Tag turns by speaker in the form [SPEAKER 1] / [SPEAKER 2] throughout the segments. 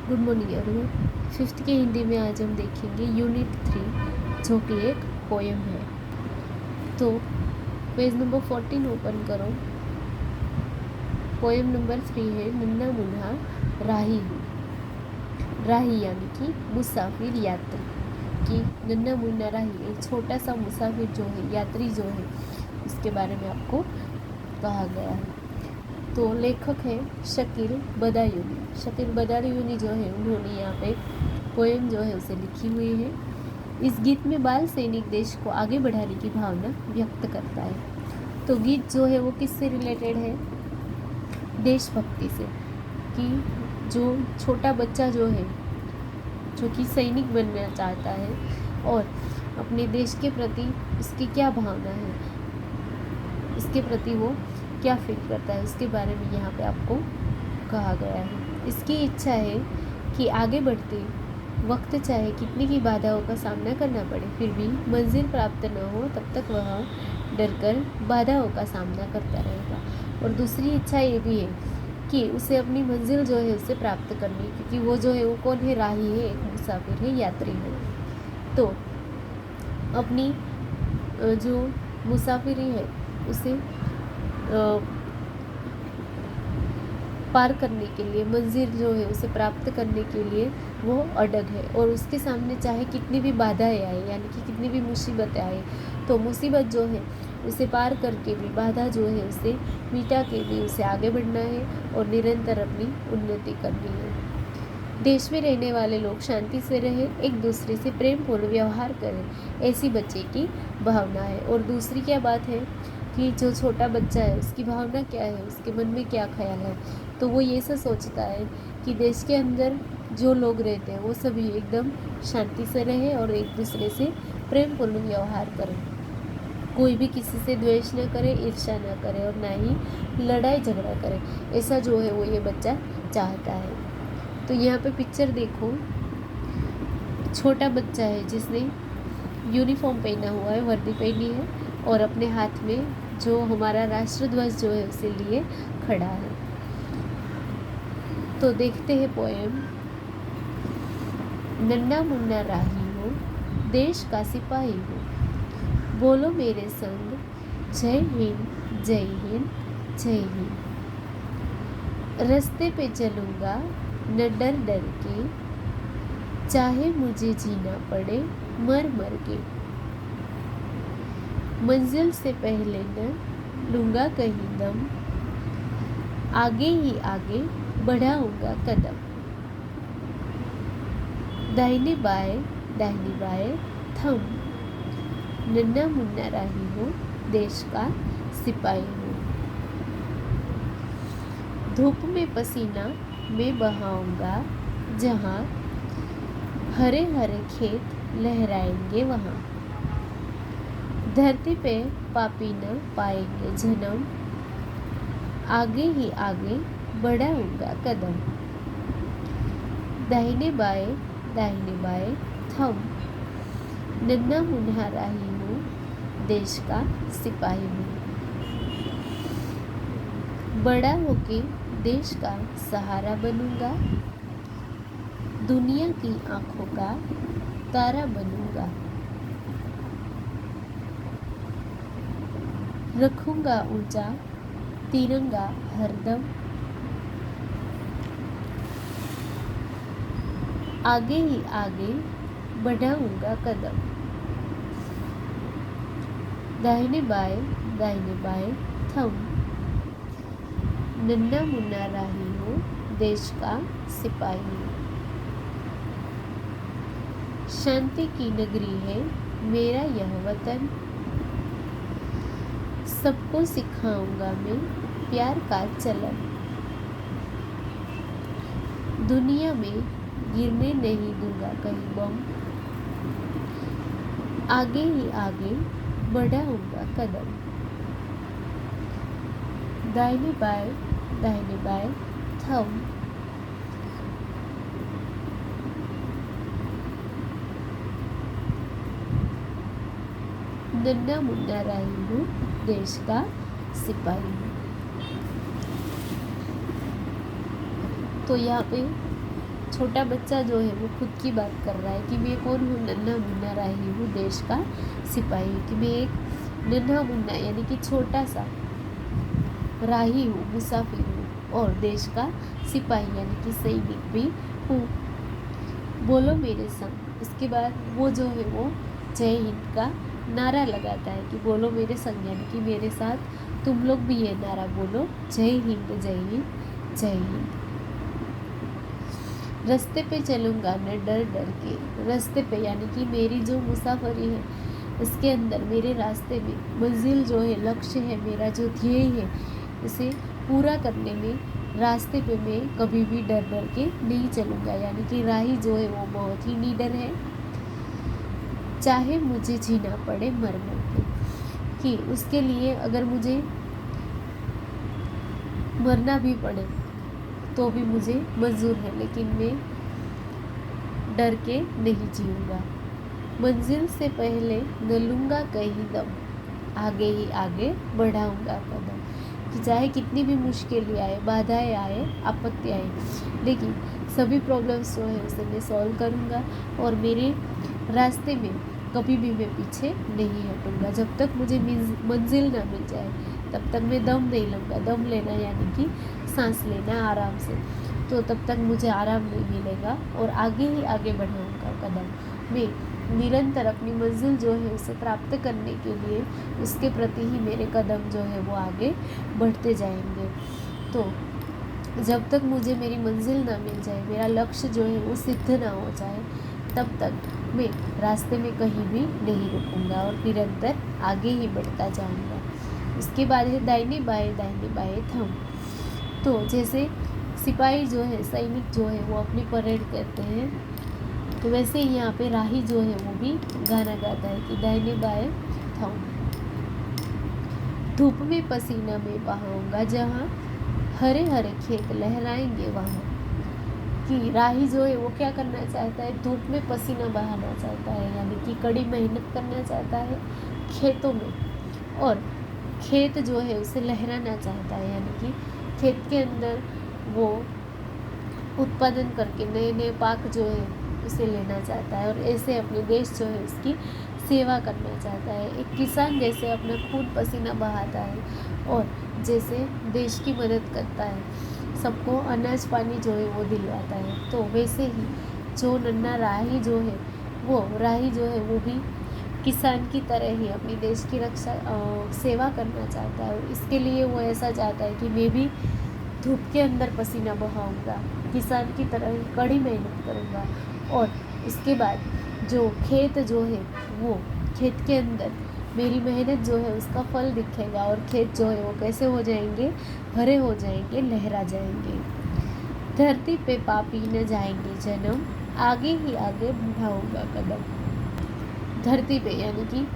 [SPEAKER 1] Good morning everyone. Fifth के हिंदी में आज हम देखेंगे यूनिट 3 जो कि एक पोएम है। तो पेज नंबर 14 ओपन करो। पोएम नंबर 3 है नन्हा मुन्हा राही हूँ। राही यानी कि मुसाफिर यात्री कि नन्हा मुन्ना राही एक छोटा सा मुसाफिर जो है, यात्री जो है, इसके बारे में आपको कहा गया है। तो लेखक है शकील बदायूनी। शकील बदायूनी जो है उन्होंने यहाँ पे पोएम जो है उसे लिखी हुई है। इस गीत में बाल सैनिक देश को आगे बढ़ाने की भावना व्यक्त करता है। तो गीत जो है वो किससे रिलेटेड है? देशभक्ति से, कि जो छोटा बच्चा जो है, जो कि सैनिक बनना चाहता है और अपने देश के प्रति उसकी क्या भावना है, इसके प्रति वो क्या फील करता है, उसके बारे में यहाँ पे आपको कहा गया है। इसकी इच्छा है कि आगे बढ़ते वक्त चाहे कितनी की बाधाओं का सामना करना पड़े, फिर भी मंजिल प्राप्त न हो तब तक वह डरकर बाधाओं का सामना करता रहेगा। और दूसरी इच्छा ये भी है कि उसे अपनी मंजिल जो है उसे प्राप्त करनी, क्योंकि वो जो है वो कौन है? राही है, एक मुसाफिर है, यात्री है। तो अपनी जो मुसाफिरी है उसे पार करने के लिए, मंजिल जो है उसे प्राप्त करने के लिए वो अडग है। और उसके सामने चाहे कितनी भी बाधाएं आए, यानी कि कितनी भी मुसीबतें आए, तो मुसीबत जो है उसे पार करके भी, बाधा जो है उसे मिटा के भी उसे आगे बढ़ना है और निरंतर अपनी उन्नति करनी है। देश में रहने वाले लोग शांति से रहे, एक दूसरे से प्रेमपूर्ण व्यवहार करें, ऐसी बच्चे की भावना है। और दूसरी क्या बात है कि जो छोटा बच्चा है उसकी भावना क्या है, उसके मन में क्या ख्याल है? तो वो ये सब सोचता है कि देश के अंदर जो लोग रहते हैं वो सभी एकदम शांति से रहे और एक दूसरे से प्रेमपूर्ण व्यवहार करें, कोई भी किसी से द्वेष न करे, ईर्ष्या न करे और ना ही लड़ाई झगड़ा करे। ऐसा जो है वो ये बच्चा चाहता है। तो यहाँ पे पिक्चर देखो, छोटा बच्चा है जिसने यूनिफॉर्म पहना हुआ है, वर्दी पहनी है और अपने हाथ में जो हमारा राष्ट्रध्वज जो है उसे लिए खड़ा है। तो देखते हैं पोएम। नन्हा मुन्ना राही हो, देश का सिपाही हो, बोलो मेरे संग, जय हिंद जय हिंद जय हिंद। रास्ते पे चलूँगा न डर डर के, चाहे मुझे जीना पड़े मर मर के। मंजिल से पहले न लूँगा कहीं दम, आगे ही आगे बढ़ाऊँगा कदम। दाहिने बाएं थम, नन्हा मुन्ना राही हो, देश का सिपाही हो। धूप में पसीना मैं बहाऊंगा, जहाँ हरे हरे खेत लहराएंगे वहाँ। धरती पे पापी न पाएंगे जन्म, आगे ही आगे बढ़ाऊंगा कदम। दाहिने बाएं थम, नन्हा मुन्ना राही हूँ, देश का सिपाही हूँ। बड़ा होके देश का सहारा बनूंगा, दुनिया की आंखों का तारा बनूंगा। रखूंगा ऊंचा तिरंगा हरदम, आगे ही आगे बढ़ाऊंगा कदम। दाहिने बाएं थम, नन्हा मुन्ना राही हूँ, देश का सिपाही हूँ। शांति की नगरी है मेरा यह वतन, सबको सिखाऊंगा मैं प्यार का चलन। दुनिया में गिरने नहीं दूंगा कहीं बम, आगे ही आगे बढ़ाऊंगा कदम। दाहिने बाएं थम, नन्हा मुन्ना राही हूँ, देश का सिपाही हूँ। तो यहाँ पे छोटा बच्चा जो है वो खुद की बात कर रहा है कि मैं कौन हूँ, नन्हा मुन्ना राही हूँ, देश का सिपाही हूँ। कि मैं एक नन्हा मुन्ना यानी कि छोटा सा राही हूँ, मुसाफिर हूँ, और देश का सिपाही यानी कि सैनिक भी हूँ। बोलो मेरे संग। इसके बाद वो जो है वो जय हिंद का नारा लगाता है कि बोलो मेरे संग, यानी कि मेरे साथ तुम लोग भी ये नारा बोलो, जय हिंद जय हिंद जय हिंद। रास्ते पे चलूँगा न डर डर के। रास्ते पे यानी कि मेरी जो मुसाफरी है इसके अंदर, मेरे रास्ते में मंजिल जो है, लक्ष्य है, मेरा जो ध्येय है, इसे पूरा करने में रास्ते पे मैं कभी भी डर डर के नहीं चलूँगा। यानी कि राही जो है वो बहुत ही निडर है, चाहे मुझे जीना पड़े मर मर के, कि उसके लिए अगर मुझे मरना भी पड़े तो भी मुझे मंजूर है, लेकिन मैं डर के नहीं जीऊँगा। मंजिल से पहले न लूँगा कहीं दम, आगे ही आगे बढ़ाऊँगा कदम। कि चाहे कितनी भी मुश्किलें आए, बाधाएं आए, आपत्ति आए, लेकिन सभी प्रॉब्लम्स जो है उसे मैं सॉल्व करूँगा और मेरे रास्ते में कभी भी मैं पीछे नहीं हटूँगा। जब तक मुझे मंजिल ना मिल जाए तब तक मैं दम नहीं लूँगा। दम लेना यानी कि सांस लेना आराम से, तो तब तक मुझे आराम नहीं मिलेगा और आगे ही आगे बढ़ाऊँगा कदम। मैं निरंतर अपनी मंजिल जो है उसे प्राप्त करने के लिए उसके प्रति ही मेरे कदम जो है वो आगे बढ़ते जाएंगे। तो जब तक मुझे मेरी मंजिल ना मिल जाए, मेरा लक्ष्य जो है वो सिद्ध ना हो जाए, तब तक मैं रास्ते में कहीं भी नहीं रुकूंगा और निरंतर आगे ही बढ़ता जाऊंगा। उसके बाद है दाहिने बाएं थम। तो जैसे सिपाही जो है, सैनिक जो है वो अपनी परेड करते हैं, तो वैसे ही यहाँ पे राही जो है वो भी गाना गाता है कि दाहिने बाएं थम। धूप में पसीना में बहाऊंगा जहाँ, हरे हरे खेत लहराएंगे वहाँ। कि राही जो है वो क्या करना चाहता है, धूप में पसीना बहाना चाहता है, यानी कि कड़ी मेहनत करना चाहता है खेतों में, और खेत जो है उसे लहराना चाहता है, यानी कि खेत के अंदर वो उत्पादन करके नए नए पाक जो है उसे लेना चाहता है और ऐसे अपने देश जो है उसकी सेवा करना चाहता है। एक किसान जैसे अपना खून पसीना बहाता है और जैसे देश की मदद करता है, सबको अनाज पानी जो है वो दिलवाता है, तो वैसे ही जो नन्हा राही जो है वो भी किसान की तरह ही अपनी देश की रक्षा सेवा करना चाहता है। और इसके लिए वो ऐसा चाहता है कि मैं भी धूप के अंदर पसीना बहाऊंगा, किसान की तरह ही कड़ी मेहनत करूंगा, और इसके बाद जो खेत जो है वो खेत के अंदर मेरी मेहनत जो है उसका फल दिखेगा और खेत जो है वो कैसे हो जाएंगे, हरे हो जाएंगे, लहरा जाएंगे। धरती पे पापी न जाएंगे जन्म, आगे ही आगे बढ़ाऊंगा कदम। धरती पे यानी कि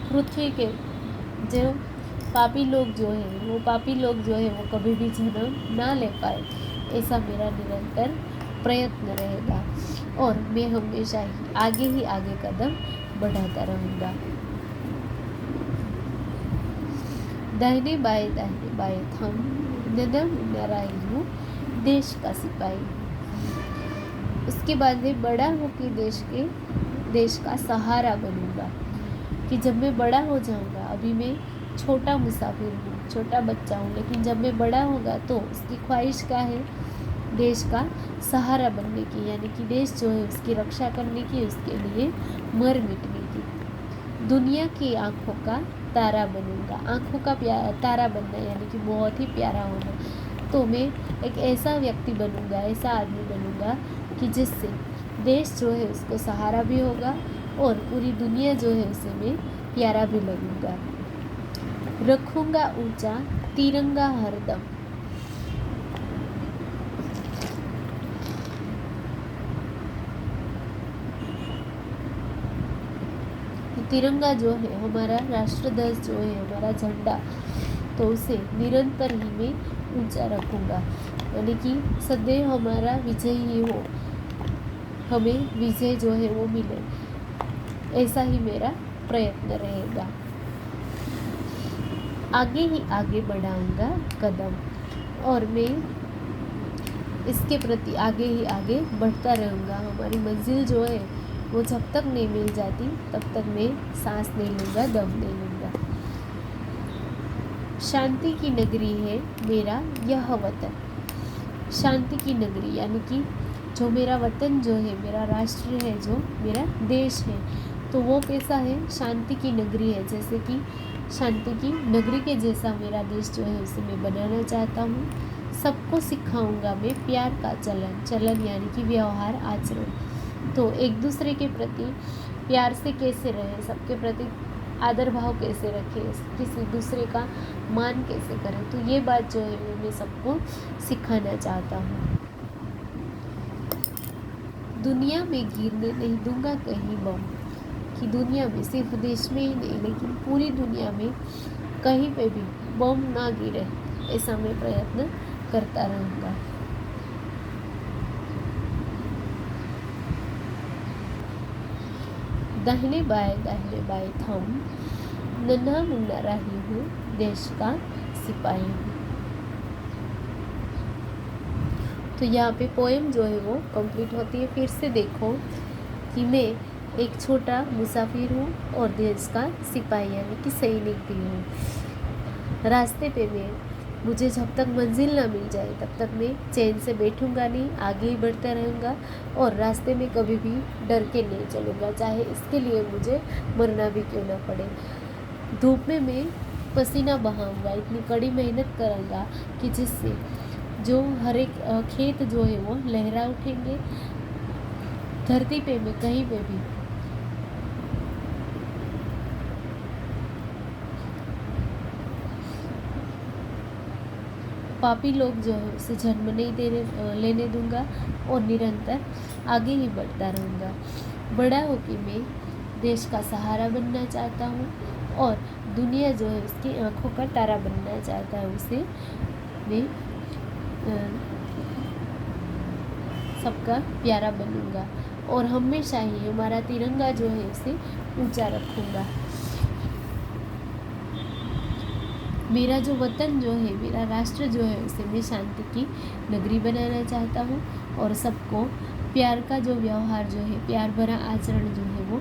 [SPEAKER 1] पृथ्वी के जो पापी लोग जो है वो कभी भी जन्म ना ले पाए, ऐसा मेरा निरंतर प्रयत्न रहेगा और मैं हमेशा ही आगे कदम बढ़ाता रहूँगा। दाहिने बाएं थम, नन्हा मुन्ना राही हूँ, देश का सिपाही। उसके बाद में बड़ा होकर देश का सहारा बनूंगा। कि जब मैं बड़ा हो जाऊंगा, अभी मैं छोटा मुसाफिर हूँ, छोटा बच्चा हूँ, लेकिन जब मैं बड़ा होगा तो उसकी ख्वाहिश क्या है, देश का सहारा बनने की, यानी कि देश जो है उसकी रक्षा करने की, उसके लिए मर मिटने की। दुनिया की आंखों का तारा बनूंगा। आंखों का तारा बनना यानी कि बहुत ही प्यारा होना। तो मैं एक ऐसा व्यक्ति बनूंगा, ऐसा आदमी बनूंगा कि जिससे देश जो है उसको सहारा भी होगा और पूरी दुनिया जो है उसे मैं प्यारा भी लगूंगा। रखूंगा ऊंचा तिरंगा हरदम। तिरंगा जो है हमारा राष्ट्र ध्वज जो है, हमारा झंडा, तो उसे निरंतर ही मैं ऊंचा रखूंगा, यानी कि सदैव हमारा विजय ही हो, हमें विजय जो है वो मिले, ऐसा ही मेरा प्रयत्न रहेगा। आगे ही आगे बढ़ाऊंगा कदम, और मैं इसके प्रति आगे ही आगे बढ़ता रहूँगा। हमारी मंजिल जो है वो जब तक नहीं मिल जाती तब तक मैं सांस नहीं लूँगा, दम नहीं लूँगा। शांति की नगरी है मेरा यह वतन। शांति की नगरी यानी कि जो मेरा वतन जो है, मेरा राष्ट्र है, जो मेरा देश है, तो वो कैसा है? शांति की नगरी है। जैसे कि शांति की नगरी के जैसा मेरा देश जो है उसे मैं बनाना चाहता हूँ। सबको सिखाऊंगा मैं प्यार का चलन। चलन यानी कि व्यवहार, आचरण। तो एक दूसरे के प्रति प्यार से कैसे रहें, सबके प्रति आदर भाव कैसे रखें, किसी दूसरे का मान कैसे करें, तो ये बात जो है वो मैं सबको सिखाना चाहता हूँ। दुनिया में गिरने नहीं दूंगा कहीं बम, कि दुनिया में सिर्फ देश में ही नहीं लेकिन पूरी दुनिया में कहीं पे भी बम ना गिरे, ऐसा मैं प्रयत्न करता रहूँगा। दाहिने बाएं थम, नन्हा मुन्ना राही हूँ, देश का सिपाही हूँ। तो यहाँ पे पोएम जो है वो कंप्लीट होती है। फिर से देखो कि मैं एक छोटा मुसाफिर हूँ और देश का सिपाही यानी कि सैनिक भी हूँ। रास्ते पे मैं मुझे जब तक मंजिल ना मिल जाए तब तक मैं चैन से बैठूंगा नहीं, आगे ही बढ़ता रहूँगा और रास्ते में कभी भी डर के नहीं चलूँगा, चाहे इसके लिए मुझे मरना भी क्यों ना पड़े। धूप में मैं पसीना बहाऊंगा, इतनी कड़ी मेहनत करूँगा कि जिससे जो हर एक खेत जो है वो लहरा उठेंगे। धरती पे मैं कहीं पे भी पापी लोग जो है उसे जन्म नहीं लेने दूंगा और निरंतर आगे ही बढ़ता रहूँगा। बड़ा होकर मैं देश का सहारा बनना चाहता हूँ और दुनिया जो है उसकी आंखों का तारा बनना चाहता है। उसे मैं सबका प्यारा बनूंगा और हमेशा ही हमारा तिरंगा जो है उसे ऊंचा रखूंगा। मेरा जो वतन जो है, मेरा राष्ट्र जो है उसे मैं शांति की नगरी बनाना चाहता हूँ और सबको प्यार का जो व्यवहार जो है, प्यार भरा आचरण जो है वो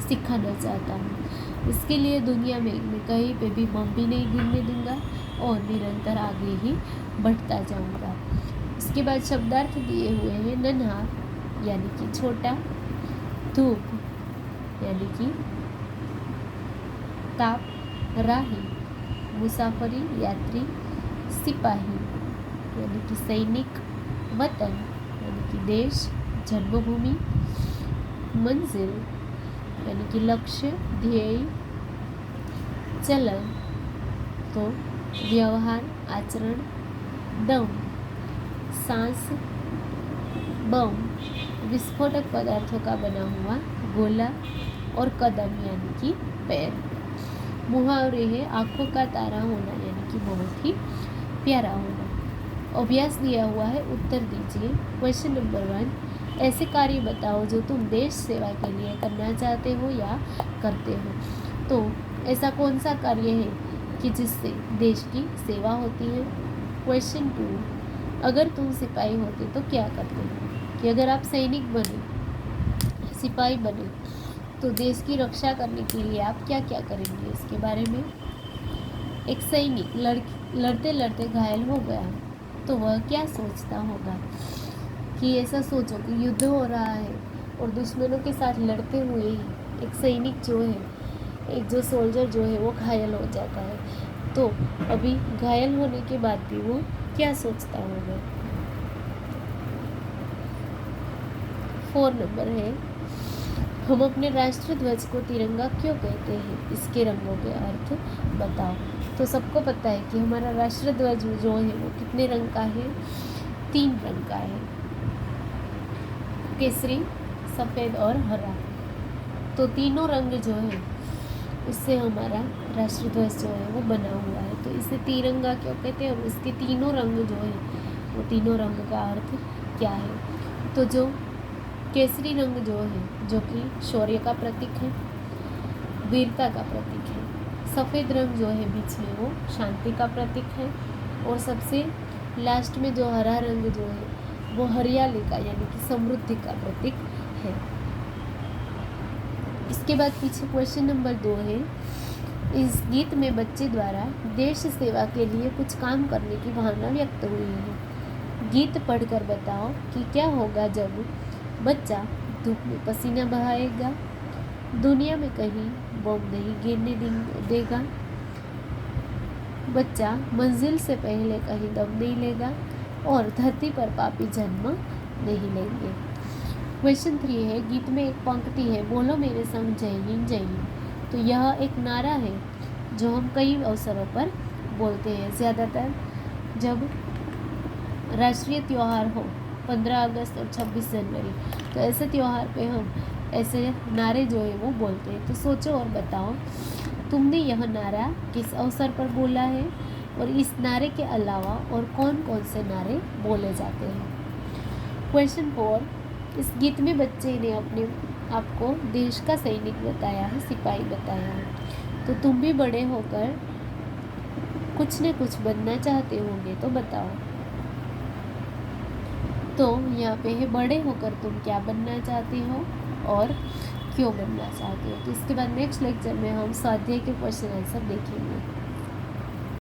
[SPEAKER 1] सिखाना चाहता हूँ। इसके लिए दुनिया में मैं कहीं पे भी बम भी नहीं गिरने दूंगा और निरंतर आगे ही बढ़ता जाऊंगा। इसके बाद शब्दार्थ दिए हुए हैं। नन्हा यानी कि छोटा, धूप यानी कि ताप, राही मुसाफरी यात्री, सिपाही यानी कि सैनिक, वतन यानी कि देश जन्मभूमि, मंजिल यानी कि लक्ष्य ध्येय, चलन तो व्यवहार आचरण, दम सांस, बम विस्फोटक पदार्थों का बना हुआ गोला और कदम यानी कि पैर। मुहावरे है आंखों का तारा होना यानी कि बहुत ही प्यारा होना। अभ्यास दिया हुआ है, उत्तर दीजिए। क्वेश्चन नंबर 1, ऐसे कार्य बताओ जो तुम देश सेवा के लिए करना चाहते हो या करते हो। तो ऐसा कौन सा कार्य है कि जिससे देश की सेवा होती है। क्वेश्चन 2, अगर तुम सिपाही होते तो क्या करते हो। कि अगर आप सैनिक बने, सिपाही बने तो देश की रक्षा करने के लिए आप क्या क्या करेंगे, इसके बारे में। एक सैनिक लड़ते लड़ते घायल हो गया तो वह क्या सोचता होगा। कि ऐसा सोचो कि युद्ध हो रहा है और दुश्मनों के साथ लड़ते हुए ही एक सैनिक जो है, एक जो सोल्जर जो है वो घायल हो जाता है, तो अभी घायल होने के बाद भी वो क्या सोचता होगा। 4 नंबर है, हम अपने राष्ट्र ध्वज को तिरंगा क्यों कहते हैं, इसके रंगों के अर्थ बताओ। तो सबको पता है कि हमारा राष्ट्र ध्वज जो है वो कितने रंग का है, 3 रंग का है, केसरी, सफ़ेद और हरा। तो तीनों रंग जो है उससे हमारा राष्ट्र ध्वज जो है वो बना हुआ है। तो इसे तिरंगा क्यों कहते हैं और इसके तीनों रंग जो है वो तीनों रंग का अर्थ क्या है। तो जो केसरी रंग जो है जो कि शौर्य का प्रतीक है, वीरता का प्रतीक है। सफ़ेद रंग जो है बीच में वो शांति का प्रतीक है और सबसे लास्ट में जो हरा रंग जो है वो हरियाली का यानी कि समृद्धि का प्रतीक है। इसके बाद पीछे क्वेश्चन नंबर 2 है, इस गीत में बच्चे द्वारा देश सेवा के लिए कुछ काम करने की भावना व्यक्त हुई है। गीत पढ़कर बताओ कि क्या होगा जब बच्चा धूप में पसीना बहाएगा, दुनिया में कहीं बम नहीं गिरने देगा, बच्चा मंजिल से पहले कहीं दम नहीं लेगा और धरती पर पापी जन्म नहीं लेंगे। क्वेश्चन 3 है, गीत में एक पंक्ति है, बोलो मेरे संग जय हिंद जय हिंद। तो यह एक नारा है जो हम कई अवसरों पर बोलते हैं, ज़्यादातर जब राष्ट्रीय त्यौहार हो 15 अगस्त और 26 जनवरी, तो ऐसे त्यौहार पे हम ऐसे नारे जो है वो बोलते हैं। तो सोचो और बताओ तुमने यह नारा किस अवसर पर बोला है और इस नारे के अलावा और कौन कौन से नारे बोले जाते हैं। क्वेश्चन 4, इस गीत में बच्चे ने अपने आप को देश का सैनिक बताया है, सिपाही बताया है। तो तुम भी बड़े होकर कुछ न कुछ बनना चाहते होंगे, तो बताओ। तो यहाँ पे है, बड़े होकर तुम क्या बनना चाहते हो और क्यों बनना चाहते हो। तो इसके बाद नेक्स्ट लेक्चर में हम स्वाध्याय के क्वेश्चन आंसर देखेंगे।